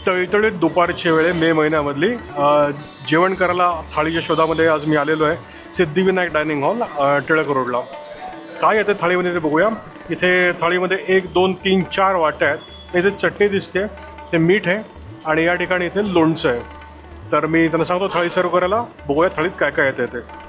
तळतळीत दुपारची वेळ मे महिन्यामधली जेवण करायला थाळीच्या शोधामध्ये आज मी आलेलो आहे सिद्धिविनायक डायनिंग हॉल टिळक रोडला. काय येते थाळीमध्ये ते बघूया. इथे थाळीमध्ये 1 2 3 4 वाट्या आहेत. इथे चटणी दिसते, ते मीठ आहे आणि या ठिकाणी इथे लोणचं आहे. तर मी त्यांना सांगतो थाळी सर्व करायला. बघूया थाळीत काय काय येते ते.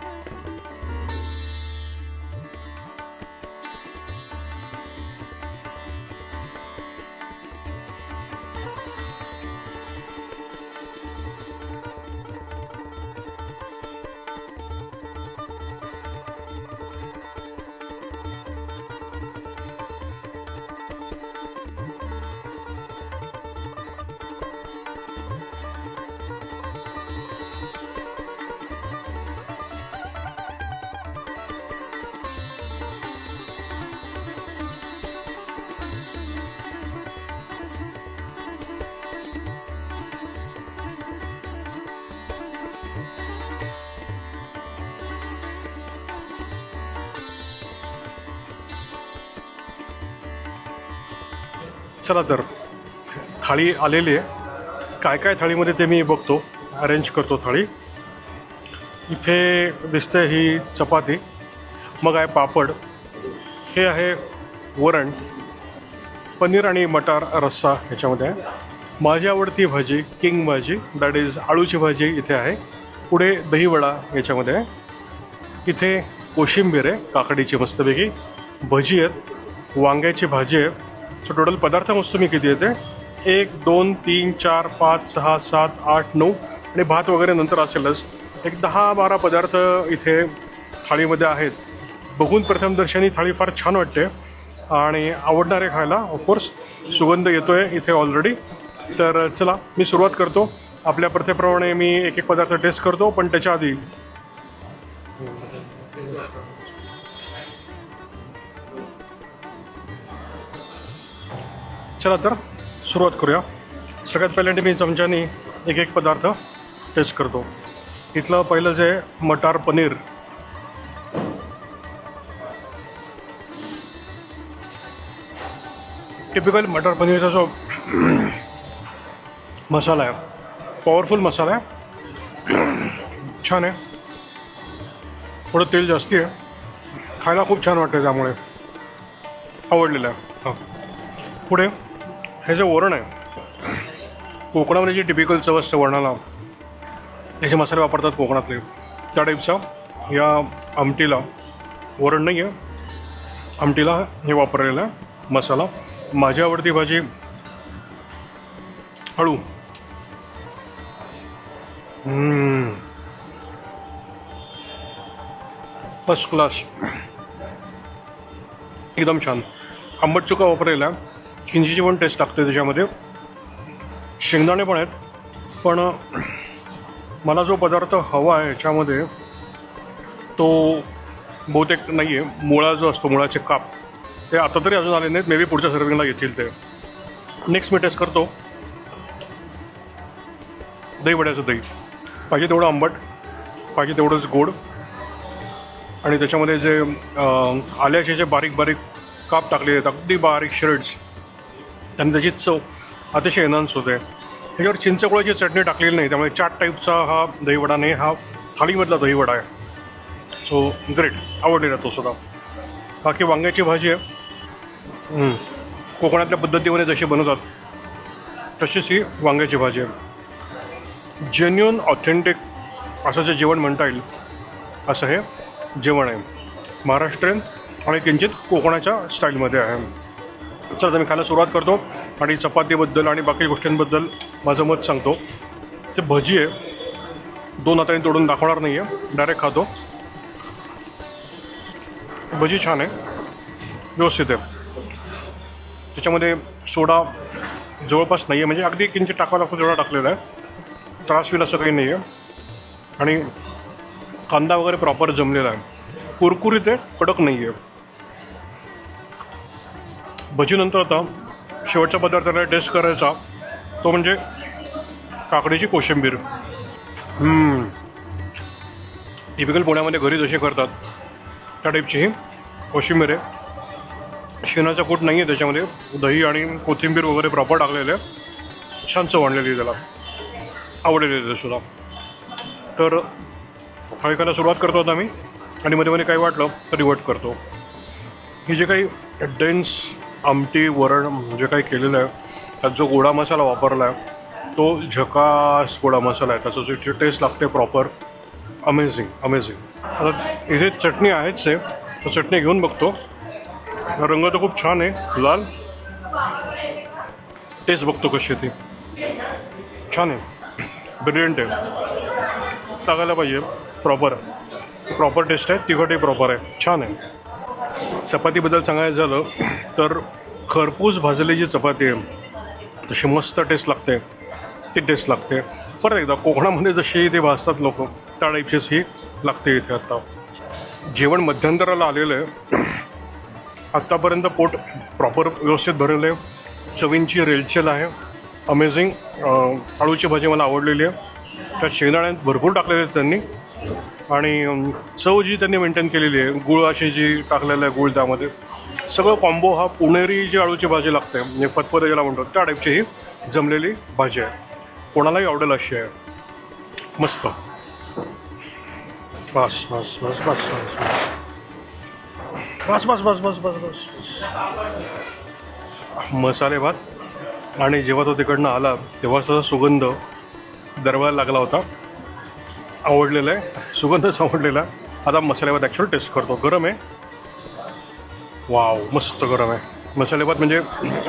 चला तर थाळी आलेली आहे. काय काय थाळीमध्ये ते मी बघतो, अरेंज करतो थाळी. इथे दिसते ही चपाती, मग आहे पापड, हे आहे वरण, पनीर आणि मटार रस्सा ह्याच्यामध्ये आहे. माझी आवडती भाजी किंग भाजी, दॅट इज आळूची भाजी इथे आहे. पुढे दहीवडा याच्यामध्ये आहे. इथे कोशिंबीर आहे काकडीची मस्तपैकी, भजी आहेत, वांग्याची भाजी आहे. सो टोटल पदार्थ मस्त मी किती येते 1 2 3 4 5 6 7 8 9 आणि भात वगैरे नंतर असेलच. एक 10-12 पदार्थ इथे थाळीमध्ये आहेत. बघून प्रथमदर्शनी थाळी फार छान वाटते आणि आवडणारे खायला. ऑफकोर्स सुगंध येतो आहे इथे ऑलरेडी. तर चला मी सुरुवात करतो. आपल्या प्रथेप्रमाणे मी एक एक पदार्थ टेस्ट करतो, पण त्याच्या आधी चला तर सुरुवात करूया. सगळ्यात पहिल्यांदा मी चमच्याने एक एक पदार्थ टेस्ट करतो. इथलं पहिलं जे मटार पनीर, टिपिकल मटार पनीरचा जो मसाला आहे, पॉवरफुल मसाला आहे, छान आहे. थोडं तेल जास्ती आहे, खायला खूप छान वाटतं, त्यामुळे आवडलेलं आहे. हां, पुढे हे जे वरण आहे, कोकणामध्ये जी टिपिकल चव असते वरणाला, त्याचे मसाले वापरतात कोकणातले, त्या टाईपचा या आमटीला, वरण नाही आहे, आमटीला हे वापरलेलं आहे मसाला. माझी आवडती भाजी हळू, फर्स्ट क्लास, एकदम छान. आंबट चुका वापरलेला आहे, किंचीची पण टेस्ट लागते त्याच्यामध्ये, शेंगदाणे पण आहेत. पण मला जो पदार्थ हवा आहे याच्यामध्ये तो बहुतेक नाही आहे. मुळा जो असतो, मुळाचे काप, ते आता तरी अजून आले नाहीत, मे बी पुढच्या सर्विंगला येतील ते. नेक्स्ट मी टेस्ट करतो दहीवड्याचं दही. पाहिजे तेवढं आंबट, पाहिजे तेवढंच गोड, आणि त्याच्यामध्ये जे आल्याचे जे बारीक बारीक काप टाकले आहेत, अगदी बारीक श्रेड्स, आणि त्याची चव अतिशय एनहान्स होते. ह्याच्यावर चिंचगुळाची चटणी टाकलेली नाही, त्यामुळे चाट टाईपचा हा दहीवडा नाही, हा थाळीमधला दहीवडा आहे. सो ग्रेट, आवडलेला तो सुद्धा. बाकी वांग्याची भाजी आहे, कोकणातल्या पद्धतीमध्ये जशी बनवतात तशीच ही वांग्याची भाजी आहे. जेन्युन ऑथेंटिक असं जे जेवण म्हणता येईल असं हे जेवण आहे. महाराष्ट्रीयन आणि किंचित कोकणाच्या स्टाईलमध्ये आहे. चला मी खायला सुरुवात करतो आणि चपातीबद्दल आणि बाकी गोष्टींबद्दल माझं मत सांगतो. ते भजी आहे, 2 हातांनी तोडून दाखवणार नाही आहे, डायरेक्ट खातो. भजी छान आहे, व्यवस्थित आहे. त्याच्यामध्ये सोडा जवळपास नाही आहे, म्हणजे अगदी किंचित टाकावं लागतो जेवढा टाकलेला आहे. त्रास होईल असं काही नाही आहे. आणि कांदा वगैरे प्रॉपर जमलेला आहे, कुरकुरीत आहे, कडक नाही आहे. भजीनंतर आता शेवटच्या पदार्थाला टेस्ट करायचा तो म्हणजे काकडीची कोशिंबीर. टिपिकल पुण्यामध्ये घरी जसे करतात त्या टाईपची ही कोशिंबीर आहे. शेणाचा कूट नाही आहे त्याच्यामध्ये, दही आणि कोथिंबीर वगैरे प्रॉपर टाकलेले आहे. छान चव आणलेली आहे त्याला, आवडलेली आहे सुद्धा. तर थाळी खायला सुरुवात करतो आता मी, आणि मध्ये मध्ये काही वाटलं तर रिवर्ट करतो. ही जे काही डेन्स आमटी वरण जे काही केलेलं आहे, त्यात जो गोडा मसाला वापरला आहे तो झकास गोडा मसाला आहे. त्याचं जे टेस्ट लागते प्रॉपर अमेझिंग अमेझिंग. आता इथे चटणी आहेच आहे, तर चटणी घेऊन बघतो. रंग तर खूप छान आहे, लाल. टेस्ट बघतो कशी ती, छान आहे, ब्रिलियंट आहे. टाकायला पाहिजे, प्रॉपर टेस्ट आहे, तिखटही प्रॉपर आहे, छान आहे. चपातीबद्दल सांगायचं झालं तर खरपूस भाजलेली जी चपाती आहे तशी मस्त टेस्ट लागते, ती टेस्ट लागते. परत एकदा कोकणामध्ये जशी ते भाजतात लोक त्या टाईपचीच ही लागते इथे. आता जेवण मध्यंतराला आलेलं आहे. आत्तापर्यंत पोट प्रॉपर व्यवस्थित भरलेलं आहे. चवींची रेलचेल आहे, अमेझिंग. आळूची भाजी मला आवडलेली आहे. त्यात शेंगदाण्यात भरपूर टाकलेले आहेत त्यांनी, आणि चव जी त्यांनी मेंटेन केलेली आहे, गुळाची जी टाकलेलं आहे गुळ त्यामध्ये, सगळं कॉम्बो हा पुणेरी जी आळूची भाजी लागते म्हणजे फतफद ज्याला म्हणतो त्या टाईपची ही जमलेली भाजी आहे. कोणालाही आवडेल अशी आहे, मस्त. बस बस बस बस बस बस बस बस बस बस बस बस. मसाले भात, आणि जेव्हा तो तिकडनं आला तेव्हा सगळा सुगंध दरवायला लागला होता. आवडलेलं आहे, सुगंधच आवडलेला. आता मसाले भात ॲक्च्युअली टेस्ट करतो. गरम आहे, वाव, मस्त गरम आहे. मसाले भात म्हणजे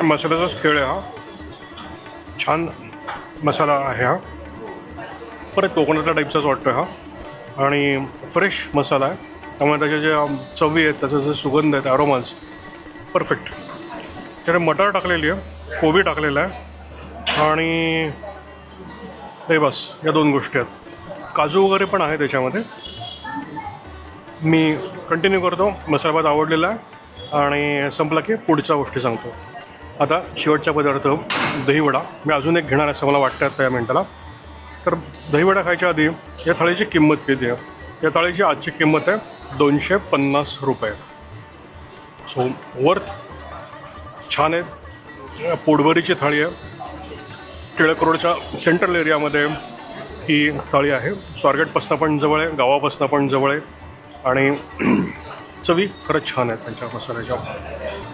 मसाल्याचाच खेळ आहे हा, छान मसाला आहे हा. परत कोकोनट टाईपचाच वाटतो हा, आणि फ्रेश मसाला आहे. त्यामुळे त्याच्या ज्या चवी आहेत, त्याचा जे सुगंध आहेत, ॲरोमाज परफेक्ट. त्याने मटार टाकलेली आहे, कोबी टाकलेला आहे, आणि हे बस या 2 गोष्टी आहेत. काजू वगैरे पण आहे त्याच्यामध्ये. मी कंटिन्यू करतो. मसाला भात आवडलेला आहे, आणि संपला की पुढच्या गोष्टी सांगतो. आता शेवटचा पदार्थ दहीवडा. मी अजून एक घेणार असं मला वाटतं त्या मिनटाला. तर दहीवडा खायच्या आधी या थाळीची किंमत किती आहे? या थाळीची आजची किंमत आहे 250 रुपये. सो वर्थ, छान आहे, पोटभरीची थाळी आहे. टिळक रोडच्या सेंट्रल एरियामध्ये ही थाळी आहे. स्वारगेटपासून पण जवळ आहे, गावापासून पण जवळ आहे, आणि चवी खरंच छान आहेत त्यांच्या मसाल्याच्या.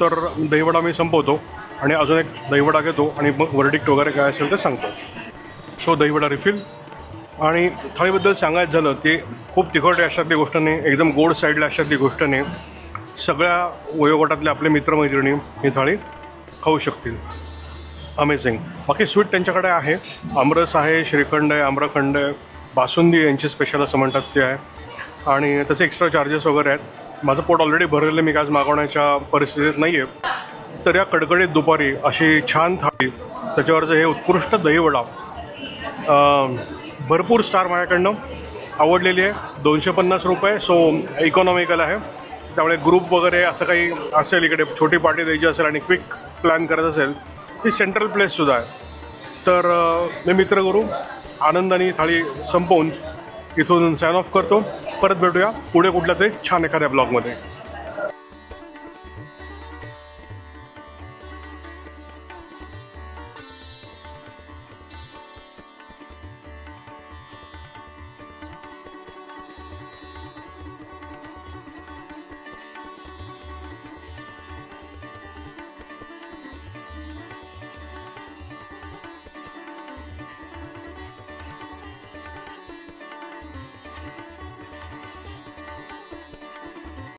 तर दहीवडा मी संपवतो आणि अजून एक दहीवडा घेतो, आणि मग वर्डिक्ट वगैरे काय असेल ते सांगतो. So dahi vada refill. आणि थाळीबद्दल सांगायचं झालं ते खूप तिखट आहे अशातली गोष्ट नाही, एकदम गोड साईडला अशातली गोष्ट नाही. सगळ्या वयोगटातले आपले मित्रमैत्रिणी ही थाळी खाऊ शकतील. अमेझिंग. बाकी स्वीट त्यांच्याकडे आहे, आमरस आहे, श्रीखंड आहे, आम्रखंड आहे, बासुंदी यांची स्पेशल असं म्हणतात ते आहे, आणि त्याचे एक्स्ट्रा चार्जेस वगैरे आहेत. माझं पोट ऑलरेडी भरलेलं, मी आज मागवण्याच्या परिस्थितीत नाही आहे. तर या कडकडीत दुपारी अशी छान थाळी, त्याच्यावरचं हे उत्कृष्ट दहीवडा, भरपूर स्टार माझ्याकडनं आवडलेली आहे. 250 रुपये. सो इकॉनॉमिकल आहे. त्यामुळे ग्रुप वगैरे असं काही असेल, इकडे छोटी पार्टी द्यायची असेल आणि क्विक प्लॅन करायचं असेल, ती सेंट्रल प्लेससुद्धा आहे. तर मी मित्र करू आनंदाने थाळी संपवून इथून साइन ऑफ करतो. परत भेटूया पुढे कुठल्या तरी छान एखाद्या ब्लॉगमध्ये.